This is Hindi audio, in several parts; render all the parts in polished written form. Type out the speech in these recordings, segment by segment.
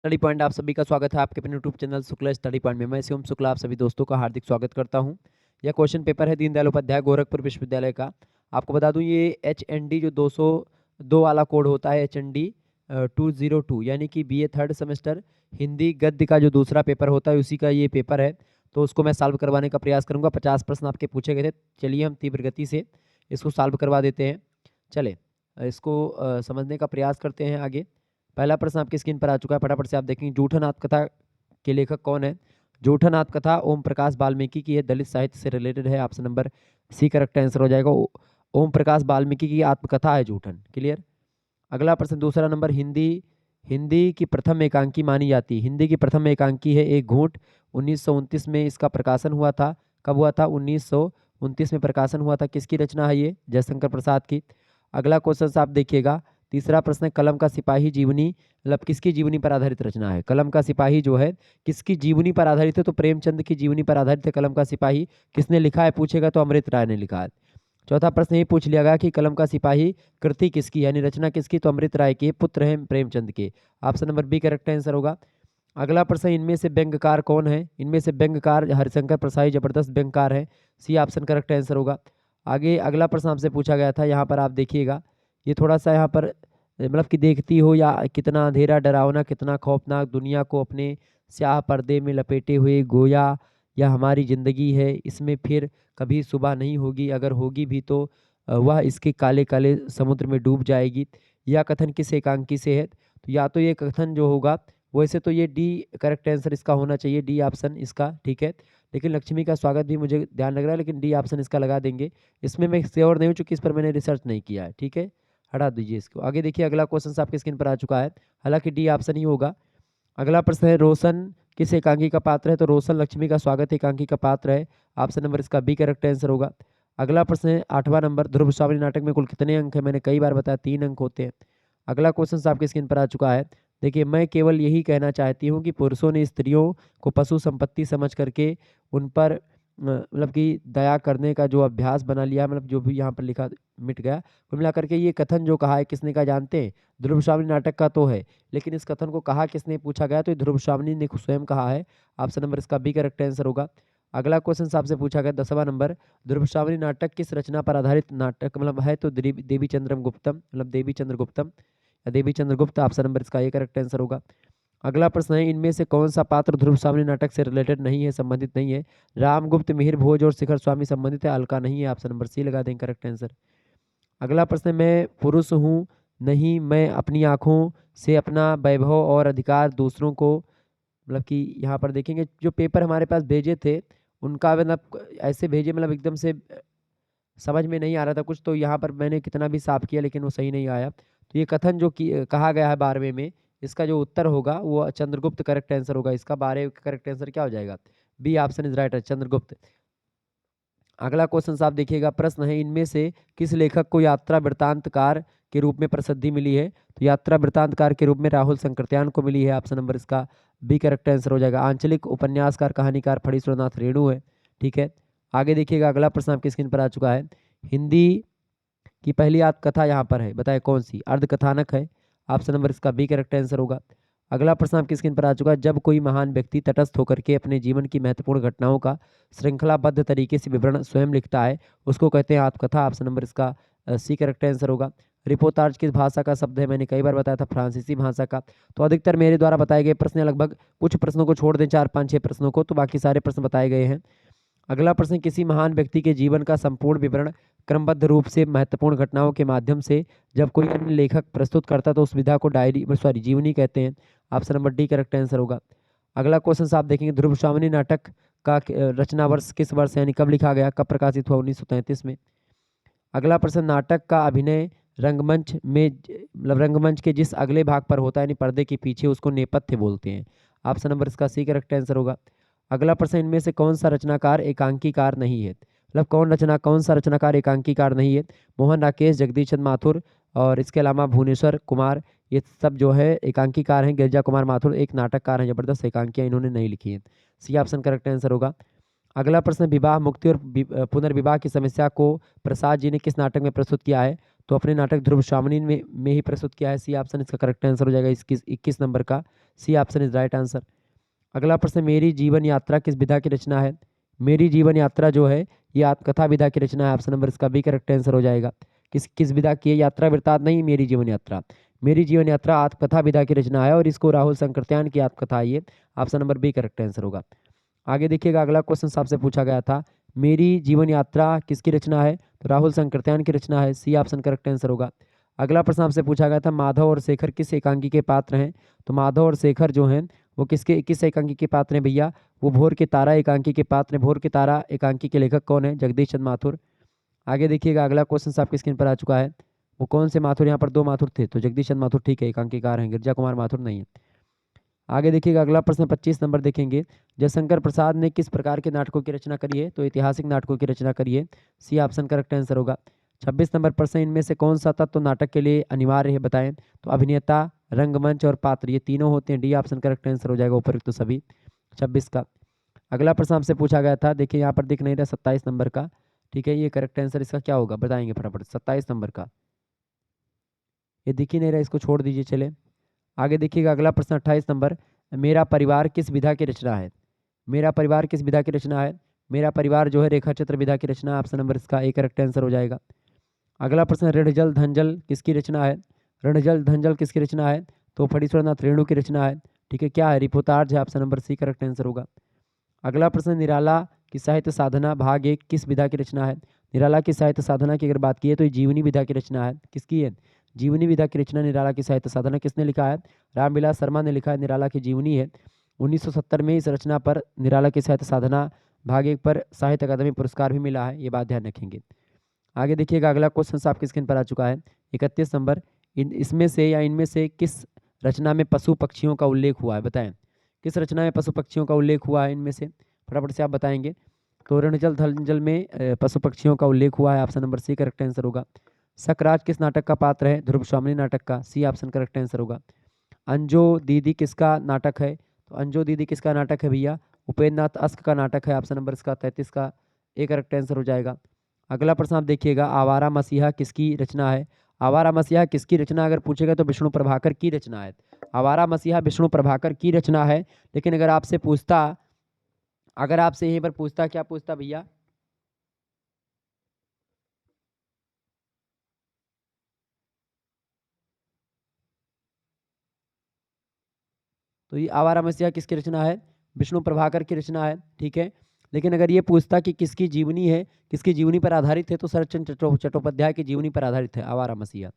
स्टडी पॉइंट आप सभी का स्वागत है आपके अपने YouTube channel Shukla study point में। मैं शिवम शुक्ला आप सभी दोस्तों का हार्दिक स्वागत करता हूं। यह क्वेश्चन पेपर है दीनदयाल उपाध्याय गोरखपुर विश्वविद्यालय का। आपको बता दूं ये HND जो 202 वाला कोड होता है HND 202 यानी कि BA थर्ड सेमेस्टर हिंदी गद्य का जो दूसरा पेपर होता है उसी का ये पेपर है। तो उसको मैं सॉल्व करवाने का प्रयास करूँगा। 50 प्रश्न आपके पूछे गए थे। चलिए हम तीव्र गति से इसको सॉल्व करवा देते हैं। चले इसको समझने का प्रयास करते हैं आगे। पहला प्रश्न आपकी स्क्रीन पर आ चुका है, फटाफट से आप देखेंगे। जूठन आत्मकथा के लेखक कौन है? जूठन आत्मकथा ओम प्रकाश वाल्मीकि की है, दलित साहित्य से रिलेटेड है। Option number C correct answer हो जाएगा। ओम प्रकाश वाल्मीकि की आत्मकथा है जूठन। क्लियर। अगला प्रश्न दूसरा नंबर, हिंदी हिंदी की प्रथम एकांकी मानी जाती है। हिंदी की प्रथम एकांकी है एक घूंट। 1929 में इसका प्रकाशन हुआ था। कब हुआ था? 1929 में प्रकाशन हुआ था। किसकी रचना है ये? जयशंकर प्रसाद की। अगला क्वेश्चन आप देखिएगा। तीसरा प्रश्न है कलम का सिपाही जीवनी, मतलब किसकी जीवनी पर आधारित रचना है? कलम का सिपाही जो है किसकी जीवनी पर आधारित है? तो प्रेमचंद की जीवनी पर आधारित है कलम का सिपाही। किसने लिखा है पूछेगा तो अमृत राय ने लिखा है। चौथा प्रश्न ये पूछ लिया गया कि कलम का सिपाही कृति किसकी यानी रचना किसकी? तो अमृत राय के, पुत्र हैं प्रेमचंद के। Option number B correct answer होगा। अगला प्रश्न, इनमें से व्यंग्यकार कौन है? इनमें से व्यंग्यकार हरिशंकर प्रसाई जबरदस्त व्यंग्यकार है। सी ऑप्शन करेक्ट आंसर होगा। आगे अगला प्रश्न आपसे पूछा गया था, यहाँ पर आप देखिएगा। ये थोड़ा सा यहाँ पर मतलब कि देखती हो या कितना अंधेरा डरावना कितना खौफनाक, दुनिया को अपने स्याह पर्दे में लपेटे हुए गोया या हमारी ज़िंदगी है, इसमें फिर कभी सुबह नहीं होगी, अगर होगी भी तो वह इसके काले काले समुद्र में डूब जाएगी। यह कथन किस एकांकी से है? तो या तो ये कथन जो होगा, वैसे तो ये डी करेक्ट आंसर इसका होना चाहिए, डी ऑप्शन इसका, ठीक है। लेकिन लक्ष्मी का स्वागत भी मुझे ध्यान लग रहा है, लेकिन डी ऑप्शन इसका लगा देंगे। इसमें मैं श्योर नहीं हूँ चूंकि इस पर मैंने रिसर्च नहीं किया है, ठीक है। हटा दीजिए इसको। आगे देखिए अगला क्वेश्चन आपके स्क्रीन पर आ चुका है, हालांकि डी ऑप्शन ही होगा। अगला प्रश्न है रोशन किस एकांकी का पात्र है? तो रोशन लक्ष्मी का स्वागत एकांकी का पात्र है। ऑप्शन नंबर इसका बी करेक्ट आंसर होगा। अगला प्रश्न है 8वां नंबर, ध्रुव स्वामी नाटक में कुल कितने अंक है? मैंने कई बार बताया 3 अंक होते हैं। अगला क्वेश्चन आपके स्क्रीन पर आ चुका है। देखिए मैं केवल यही कहना चाहती हूँ कि पुरुषों ने स्त्रियों को पशु संपत्ति समझ करके उन पर मतलब कि दया करने का जो अभ्यास बना लिया, मतलब जो भी यहाँ पर लिखा मिट गया। कुल मिला करके ये कथन जो कहा है किसने कहा जानते हैं? ध्रुव स्वामी नाटक का तो है, लेकिन इस कथन को कहा किसने पूछा गया? तो ध्रुव स्वामी ने स्वयं कहा है। ऑप्शन नंबर इसका बी करेक्ट आंसर होगा। अगला क्वेश्चन आपसे पूछा गया 10वां नंबर, ध्रुव स्वामी नाटक किस रचना पर आधारित नाटक मतलब है? तो देवी चंद्रम गुप्तम, मतलब देवी चंद्रगुप्तम या देवी चंद्रगुप्त। ऑप्शन नंबर इसका ये करेक्ट आंसर होगा। अगला प्रश्न है इनमें से कौन सा पात्र ध्रुव स्वामी नाटक से रिलेटेड नहीं है, संबंधित नहीं है? रामगुप्त, मिहिर भोज और शिखर स्वामी संबंधित है, अलका नहीं है। ऑप्शन नंबर सी लगा देंगे करेक्ट आंसर। अगला प्रश्न है मैं पुरुष हूँ नहीं, मैं अपनी आंखों से अपना वैभव और अधिकार दूसरों को, मतलब कि यहाँ पर देखेंगे जो पेपर हमारे पास भेजे थे उनका मतलब ऐसे भेजे, मतलब एकदम से समझ में नहीं आ रहा था कुछ, तो यहाँ पर मैंने कितना भी साफ किया लेकिन वो सही नहीं आया। तो ये कथन जो कहा गया है 12वें में, इसका जो उत्तर होगा वो चंद्रगुप्त करेक्ट आंसर होगा। इसका 12 का करेक्ट आंसर क्या हो जाएगा? B option is right, Chandragupta. अगला क्वेश्चन आप देखिएगा, प्रश्न है इनमें से किस लेखक को यात्रा वृत्तांतकार के रूप में प्रसिद्धि मिली है? तो यात्रा वृत्तांतकार के रूप में राहुल संकृत्यान को मिली है। ऑप्शन नंबर इसका बी करेक्ट आंसर हो जाएगा। आंचलिक उपन्यासकार कहानीकार फणीश्वरनाथ रेणु है, ठीक है। आगे देखिएगा अगला प्रश्न आपकी स्क्रीन पर आ चुका है। हिंदी की पहली आत्मकथा यहाँ पर है, बताए कौन सी? अर्धकथानक है। ऑप्शन नंबर इसका बी करेक्ट आंसर होगा। अगला प्रश्न आपकी स्क्रीन पर आ चुका है, जब कोई महान व्यक्ति तटस्थ होकर के अपने जीवन की महत्वपूर्ण घटनाओं का श्रृंखलाबद्ध तरीके से विवरण स्वयं लिखता है उसको कहते हैं आत्मकथा। ऑप्शन नंबर इसका सी करेक्ट आंसर होगा। रिपोर्टाज किस भाषा का शब्द है? मैंने कई बार बताया था फ्रांसीसी भाषा का। तो अधिकतर मेरे द्वारा बताए गए प्रश्न, लगभग कुछ प्रश्नों को छोड़ दें 4 5 6 प्रश्नों को, तो बाकी सारे प्रश्न बताए गए हैं। अगला प्रश्न, किसी महान व्यक्ति के जीवन का संपूर्ण विवरण क्रमबद्ध रूप से महत्वपूर्ण घटनाओं के माध्यम से जब कोई अन्य लेखक प्रस्तुत करता तो उस विधा को डायरी सॉरी जीवनी कहते हैं। Option number D correct answer होगा। अगला क्वेश्चन आप देखेंगे, ध्रुव स्वामी नाटक का रचना वर्ष किस वर्ष यानी कब लिखा गया, कब प्रकाशित हुआ? 1933 में। अगला प्रश्न, नाटक का अभिनय रंगमंच में मतलब रंगमंच के जिस अगले भाग पर होता है यानी पर्दे के पीछे, उसको नेपथ्य बोलते हैं। ऑप्शन नंबर इसका सी करेक्ट आंसर होगा। अगला प्रश्न, इनमें से कौन सा रचनाकार एकांकीकार नहीं है? मतलब कौन सा रचनाकार एकांकीकार नहीं है? मोहन राकेश, जगदीश चंद्र माथुर और इसके अलावा भुवनेश्वर कुमार, ये सब जो है एकांकीकार हैं। गिरिजा कुमार माथुर एक नाटककार हैं, जबरदस्त एकांकियाँ इन्होंने नहीं लिखी हैं। सी ऑप्शन करेक्ट आंसर होगा। अगला प्रश्न, विवाह मुक्ति और पुनर्विवाह की समस्या को प्रसाद जी ने किस नाटक में प्रस्तुत किया है? तो अपने नाटक ध्रुव स्वामिनी में ही प्रस्तुत किया है। सी ऑप्शन इसका करेक्ट आंसर हो जाएगा 21 नंबर का। C option is right answer. अगला प्रश्न, मेरी जीवन यात्रा किस विधा की रचना है? मेरी जीवन यात्रा जो है ये आत्मकथा विधा की रचना है। ऑप्शन नंबर इसका बी करेक्ट आंसर हो जाएगा। किस किस विधा की है? यात्रा वृत्तांत नहीं, मेरी जीवन यात्रा। मेरी जीवन यात्रा आत्मकथा विधा की रचना है और इसको राहुल शंकरत्यान की आत्मकथा है ये। Option number B correct answer होगा। आगे देखिएगा, अगला क्वेश्चन आपसे पूछा गया था, मेरी जीवन यात्रा किसकी रचना है? तो राहुल शंकरत्यान की रचना है। सी ऑप्शन करेक्ट आंसर होगा। अगला प्रश्न आपसे पूछा गया था, माधव और शेखर किस एकांकी के पात्र हैं? तो माधव और शेखर जो हैं वो किस एकांकी के पात्र हैं भैया? वो भोर के तारा एकांकी के पात्र हैं। भोर के तारा एकांकी के लेखक कौन है? जगदीश चंद्र माथुर। आगे देखिएगा, अगला क्वेश्चन आपकी स्क्रीन पर आ चुका है। वो कौन से माथुर? यहाँ पर 2 माथुर थे, तो जगदीश चंद्र माथुर ठीक है, एकांकीकार हैं, गिरजा कुमार माथुर नहीं है। आगे देखिएगा, अगला प्रश्न 25 नंबर देखेंगे, जयशंकर प्रसाद ने किस प्रकार के नाटकों की रचना करी है? तो ऐतिहासिक नाटकों की रचना करी है। सी ऑप्शन करेक्ट आंसर होगा। 26 नंबर प्रश्न, इनमें से कौन सा तत्व नाटक के लिए अनिवार्य है बताएं? तो अभिनेता, रंगमंच और पात्र, ये तीनों होते हैं। डी ऑप्शन करेक्ट आंसर हो जाएगा उपरोक्त तो सभी 26 का। अगला प्रश्न आपसे पूछा गया था, देखिए यहाँ पर दिख नहीं रहा 27 नंबर का, ठीक है, ये करेक्ट आंसर इसका क्या होगा बताएंगे फटाफट। 27 नंबर का ये दिख ही नहीं रहा, इसको छोड़ दीजिए। चले आगे देखिएगा, अगला प्रश्न 28 नंबर, मेरा परिवार किस विधा की रचना है? मेरा परिवार किस विधा की रचना है? मेरा परिवार जो है रेखा चित्र विधा की रचना है। ऑप्शन नंबर इसका ए करेक्ट आंसर हो जाएगा। अगला प्रश्न, ऋणजल धनजल किसकी रचना है? ऋणजल धनजल किसकी रचना है? तो फणीश्वरनाथ रेणु की रचना है। ठीक है, क्या है? रिपोर्टाज है। Option number C correct answer होगा। अगला प्रश्न, निराला की साहित्य साधना भाग 1 किस विधा की रचना है? निराला की साहित्य साधना की अगर बात की है तो ये जीवनी विधा की रचना है। किसकी है? जीवनी विधा की रचना निराला की साहित्य साधना। किसने लिखा है? रामविलास शर्मा ने लिखा है, निराला की जीवनी है। 1970 में इस रचना पर निराला की साहित्य साधना भाग 1 पर साहित्य अकादमी पुरस्कार भी मिला है, ये बात ध्यान रखेंगे। आगे देखिएगा, अगला क्वेश्चन आपकी स्क्रीन पर आ चुका है 31 नंबर, इसमें से या इनमें से किस रचना में पशु पक्षियों का उल्लेख हुआ है बताएं? किस रचना में पशु पक्षियों का उल्लेख हुआ है इनमें से? फटाफट से आप बताएंगे। तो ऋणजल धनजल में पशु पक्षियों का उल्लेख हुआ है। Option number C correct answer होगा। सकराज किस नाटक का पात्र है? ध्रुव स्वामिनी नाटक का। सी ऑप्शन करेक्ट आंसर होगा। अंजो दीदी किसका नाटक है? तो अंजो दीदी किसका नाटक है भैया? उपेंद्र नाथ अस्क का नाटक है। ऑप्शन नंबर इसका 33 का ए करेक्ट आंसर हो जाएगा। अगला प्रश्न आप देखिएगा, आवारा मसीहा किसकी रचना है? आवारा मसीहा किसकी रचना अगर पूछेगा तो विष्णु प्रभाकर की रचना है। आवारा मसीहा विष्णु प्रभाकर की रचना है। लेकिन अगर आपसे यहीं पर पूछता, क्या पूछता भैया? तो ये आवारा मसीहा किसकी रचना है? विष्णु प्रभाकर की रचना है। ठीक है, लेकिन अगर ये पूछता कि किसकी जीवनी है, किसकी जीवनी पर आधारित है, तो शरत चंद्र चट्टोपाध्याय की जीवनी पर आधारित है आवारा मसीहा।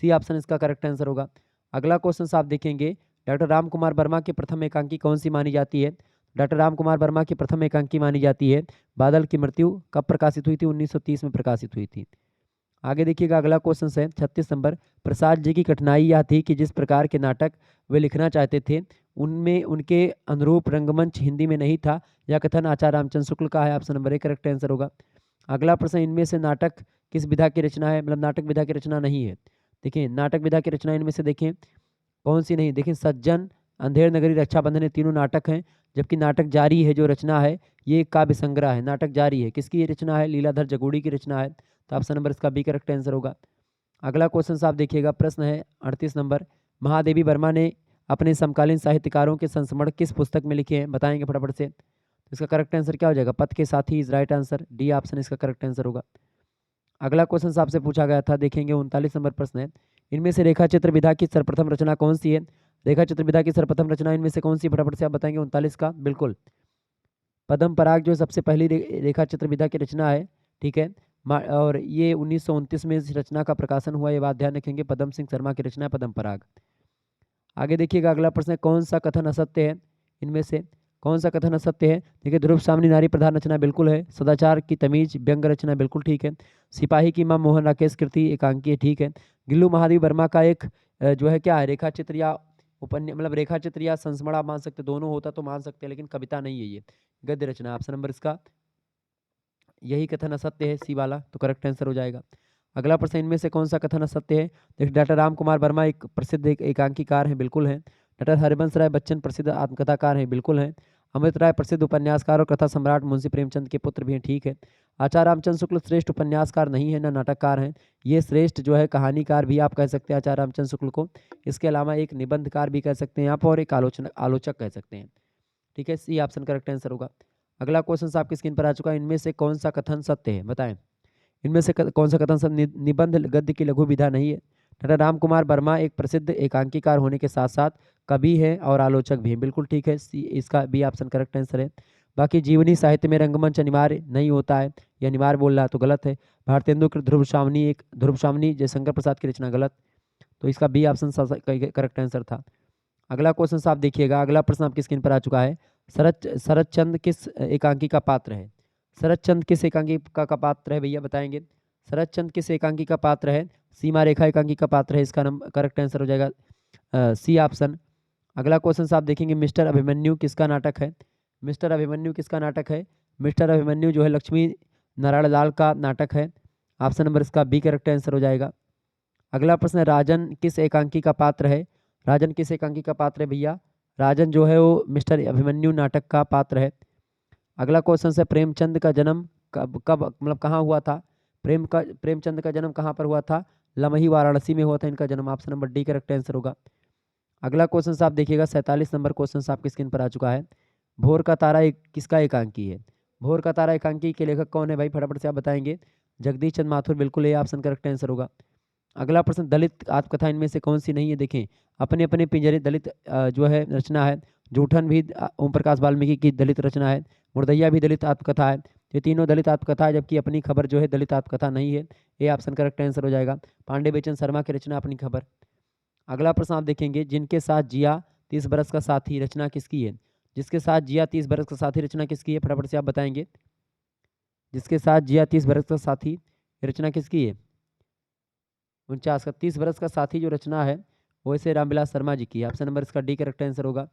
सी ऑप्शन इसका करेक्ट आंसर होगा। अगला क्वेश्चन आप देखेंगे, डॉक्टर राम कुमार वर्मा की प्रथम एकांकी कौन सी मानी जाती है? डॉक्टर राम कुमार वर्मा की प्रथम एकांकी मानी जाती है बादल की मृत्यु। कब प्रकाशित हुई थी? 1930 में प्रकाशित हुई थी। आगे देखिएगा, अगला क्वेश्चन है 36 नंबर, प्रसाद जी की कठिनाई यह थी कि जिस प्रकार के नाटक वे लिखना चाहते थे उनमें उनके अनुरूप रंगमंच हिंदी में नहीं था। यह कथन आचार्य रामचंद्र शुक्ल का है। Option number A correct answer होगा। अगला प्रश्न, इनमें से नाटक किस विधा की रचना है? मतलब नाटक विधा की रचना नहीं है। देखिए, नाटक विधा की रचना इनमें से देखें कौन सी नहीं। देखिए, सज्जन, अंधेर नगरी, रक्षाबंधन, ये तीनों नाटक हैं। जबकि नाटक जारी है जो रचना है ये काव्य संग्रह है। नाटक जारी है किसकी रचना है? लीलाधर जगूड़ी की रचना है। तो ऑप्शन नंबर इसका बी करेक्ट आंसर होगा। अगला क्वेश्चन आप देखिएगा, प्रश्न है 38 नंबर, महादेवी वर्मा ने अपने समकालीन साहित्यकारों के संस्मरण किस पुस्तक में लिखे हैं बताएंगे फटाफट से? तो इसका करेक्ट आंसर क्या हो जाएगा? पथ के साथी is right answer. D option इसका करेक्ट आंसर होगा। अगला क्वेश्चन आपसे पूछा गया था, देखेंगे 39 नंबर प्रश्न है, इनमें से रेखा चित्र विधा की सर्वप्रथम रचना कौन सी है? रेखा चित्र विधा की सर्वप्रथम रचना इनमें से कौन सी? फटाफट से आप बताएंगे 39 का। बिल्कुल, पद्म पराग जो सबसे पहली रेखा चित्र विधा की रचना है। ठीक है, और ये 1929 में इस रचना का प्रकाशन हुआ, ये बात ध्यान रखेंगे। पद्म सिंह शर्मा की रचना है पद्म पराग। आगे देखिएगा, अगला प्रश्न है, कौन सा कथन असत्य है? इनमें से कौन सा कथन असत्य है? देखिए, ध्रुव सामनी नारी प्रधान रचना बिल्कुल है। सदाचार की तमीज व्यंग रचना बिल्कुल ठीक है। सिपाही की मां मोहन राकेश कृति एकांकी ठीक है। गिल्लू महादेव वर्मा का एक जो है क्या है, रेखा चित्र या मतलब रेखा चित्र या संस्मरण आप मान सकते, दोनों होता तो मान सकते हैं, लेकिन कविता नहीं है, ये गद्य रचना। ऑप्शन नंबर इसका यही कथन असत्य है, सी वाला, तो करेक्ट आंसर हो जाएगा। अगला प्रश्न, इनमें से कौन सा कथन असत्य है? देखिए, डॉक्टर राम कुमार वर्मा एक प्रसिद्ध एकांकीकार हैं, बिल्कुल हैं। डॉक्टर हरिवंश राय बच्चन प्रसिद्ध आत्मकथाकार हैं, बिल्कुल हैं। अमृत राय प्रसिद्ध उपन्यासकार और कथा सम्राट मुंशी प्रेमचंद के पुत्र भी हैं, ठीक है। आचार्य रामचंद्र शुक्ल श्रेष्ठ उपन्यासकार नहीं है ना नाटककार हैं, ये श्रेष्ठ जो है कहानीकार भी आप कह सकते हैं आचार्य रामचंद्र शुक्ल को। इसके अलावा एक निबंधकार भी कह सकते हैं आप, और एक आलोचक कह सकते हैं। ठीक है, सी ऑप्शन करेक्ट आंसर होगा। अगला क्वेश्चन आपकी स्क्रीन पर आ चुका है, इनमें से कौन सा कथन सत्य है, बताएं। इनमें से कौन सा कथन सत्य, निबंध गद्य की लघु विधा नहीं है। डॉक्टर राम कुमार वर्मा एक प्रसिद्ध एकांकीकार होने के साथ साथ कवि है और आलोचक भी है, बिल्कुल ठीक है, सी इसका बी ऑप्शन करेक्ट आंसर है। बाकी जीवनी साहित्य में रंगमंच अनिवार्य नहीं होता है, ये अनिवार्य बोल रहा है तो गलत है। भारतेंदु की ध्रुव श्रावणी जयशंकर प्रसाद की रचना, गलत, तो इसका बी ऑप्शन करेक्ट आंसर था। अगला क्वेश्चन आप देखिएगा, अगला प्रश्न आपकी स्क्रीन पर आ चुका है, शरद चंद्र किस एकांकी का पात्र है। शरद चंद्र किस एकांकी का पात्र है भैया, बताएंगे। शरद चंद्र किस एकांकी का पात्र है, सीमा रेखा एकांकी का पात्र है, इसका करेक्ट आंसर हो जाएगा सी ऑप्शन। अगला क्वेश्चन आप देखेंगे, मिस्टर अभिमन्यु किसका नाटक है। मिस्टर अभिमन्यु किसका नाटक है, मिस्टर अभिमन्यु जो है लक्ष्मी नारायण लाल का नाटक है, ऑप्शन नंबर इसका बी करेक्ट आंसर हो जाएगा। अगला प्रश्न है, राजन किस एकांकी का पात्र है। राजन किस एकांकी का पात्र है भैया, राजन जो है वो मिस्टर अभिमन्यु नाटक का पात्र है। अगला क्वेश्चन है, प्रेमचंद का जन्म कब कब मतलब कहाँ हुआ था। प्रेमचंद का जन्म कहाँ पर हुआ था, लमही वाराणसी में हुआ था इनका जन्म, option number D correct answer होगा। अगला क्वेश्चन आप देखिएगा, 47 नंबर क्वेश्चन आपकी स्क्रीन पर आ चुका है, भोर का तारा किसका एकांकी है। भोर का तारा एकांकी के लेखक कौन है भाई, फटाफट से आप बताएंगे। जगदीश चंद्र माथुर, बिल्कुल ये ऑप्शन करेक्ट आंसर होगा। अगला प्रश्न, दलित आत्मकथा इनमें से कौन सी नहीं है, देखें। अपने अपने पिंजरे दलित जो है रचना है, जूठन भी ओम प्रकाश वाल्मीकि की दलित रचना है, मुर्दैया भी दलित आत्मकथा है, ये तीनों दलित आत्मकथा है, जबकि अपनी खबर जो है दलित आत्मकथा नहीं है, ये ऑप्शन करेक्ट आंसर हो जाएगा। पांडे बेचन शर्मा की रचना अपनी खबर। अगला प्रश्न आप देखेंगे, जिनके साथ जिया 30 बरस का साथी रचना किसकी है। जिसके साथ जिया 30 बरस का साथी रचना किसकी है, फटाफट से आप बताएंगे। जिसके साथ जिया 30 बरस का साथी रचना किसकी है, 49 का 30 बरस का साथी जो रचना है वो इसे रामविलास शर्मा जी की है, ऑप्शन नंबर इसका डी करेक्ट आंसर होगा।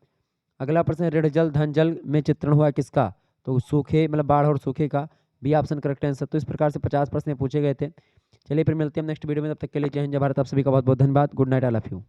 अगला प्रश्न है, ऋण जल धन जल में चित्रण हुआ किसका, तो सूखे मतलब बाढ़ और सूखे का, बी ऑप्शन करेक्ट आंसर। तो इस प्रकार से 50 प्रश्न पूछे गए थे। चलिए फिर मिलते हैं नेक्स्ट वीडियो में, तब तक के लिए जय हिंद जय भारत, आप सभी का बहुत बहुत धन्यवाद, good night, I love you.